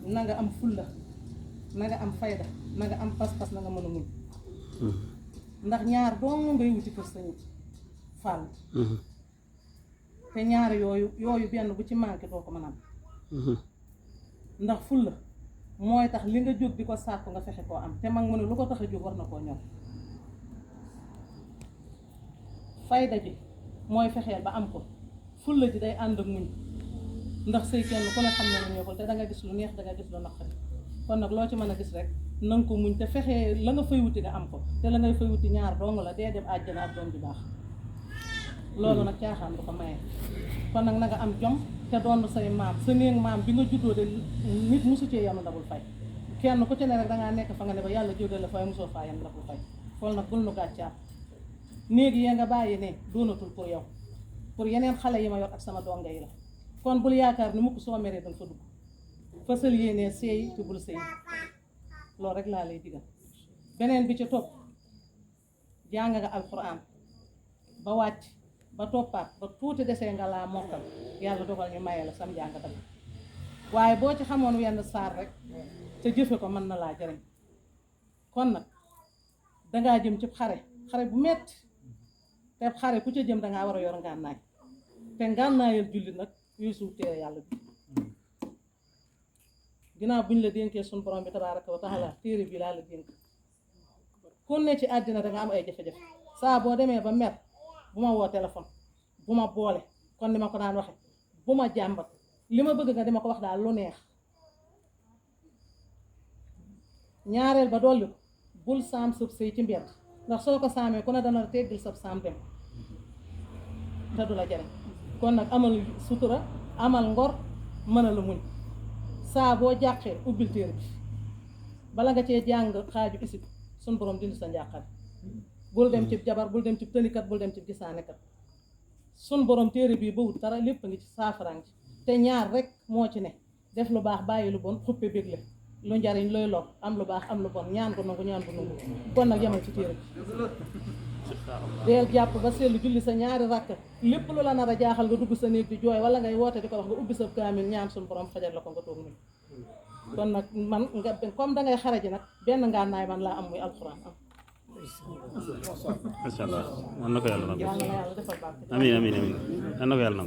na nga am fulla na nga am fayda na nga am pas-pas na nga mën a muñ ndax ñaar dong ngay wuti kër Sëñ Fall te ñaar yooyu benn bu ci manqué doo ko mën a am ndax fulla mooy tax li nga jóg di ko sàkku nga fexe koo am te mag mu ne lu ko tax a jóg war na koo ñor fayda ji mooy fexeel ba am ko fulla ji day ànd ak muñ ndax sëy kenn ku ne xam ne lu ñëwul te da nga gis lu neex da nga gis lu naqari kon nag loo ci mën a gis rek na nga ko muñ te fexee la nga fay wuti nga am ko te la ngay fay wuti ñaar dong la dee dem àjjana ak doom ju baax loolu nag caaxaan du ko maye kon nag na nga am jom te doon say maam sa néeg maam bi nga juddoo de nit mosu cee yanu ndabul fay kenn ku ci ne rek dangaa nekk fa nga ne ba yàlla jóge la fay mosoo faa yan ndabul fay xool nag bul nu gàccaat néeg yi nga bàyyi ne doonatul pour yow pour yeneen xale yi ma yor ak sama donga yi la kon bul yaakaar ni mukk soo meree danga fa dugg fasal yéenee seey te bul seey loolu rek laa lay digal beneen bi ci topp jàng nga alquran ba wàcc ba toppaat ba tuuti desee nga laa mokkal yàlla dogal ñu maye la sam jàng dal waaye boo ci xamoon wenn saar rek te jëfe ko mën na laa jariñ kon nag dangaa jëm ci xare bu metti te xare ku ca jëm dangaa war a yor ngànnaay te ngànnaayal jullit nag yuy suuf téere yàlla bi ginnaaw bu ñu la dénkee suñu borom bi tabaaraka wa taala téere bi laa la dénk ku ne ci àddina danga am ay jafe-jafe saa boo demee ba mer bu ma woo téléphone bu ma boole kon ni ma ko daan waxe bu ma jàmbat li ma bëgg nga dima ko wax daal lu neex ñaareel ba dolli ko bul saam sëb sëy ci mbedd ndax soo ko saamee ku ne dana teggil sab saam dem te du la jariñ kon nag amal sutura amal ngor mën a la muñ saa boo jàqee ubbil téere bi bala nga cee jàng xaaju isib suñ borom dindi sa njàqare bul dem ci jabar bul dem ci tënikat bul dem ci gisaanekat sun borom téere bii bawut dara lépp a ngi ci saafaraan ci te ñaar rek moo ci ne def lu baax bàyyi lu bon xuppe bégle lu njariñ looy lor am lu baax am lu bon ñaan ko nangu ñaan ko nangu kon nag yemal ci téere bi deel jàpp ba seetlu julli sa ñaari rakk lépp lu la nar a jaaxal nga dugg sa néeg di jooy wala ngay woote di ko wax nga ubbi sa kaamil ñaan suñu borom fajal la ko nga toog nii kon nag man nga comme dangay xare ji nag benn ngànnaay man laa am muy alxuraan am macha allah man na ko yàlla nangu yàlla na yàlla defal barke amiin amiin amiin man na ko yàlla nangu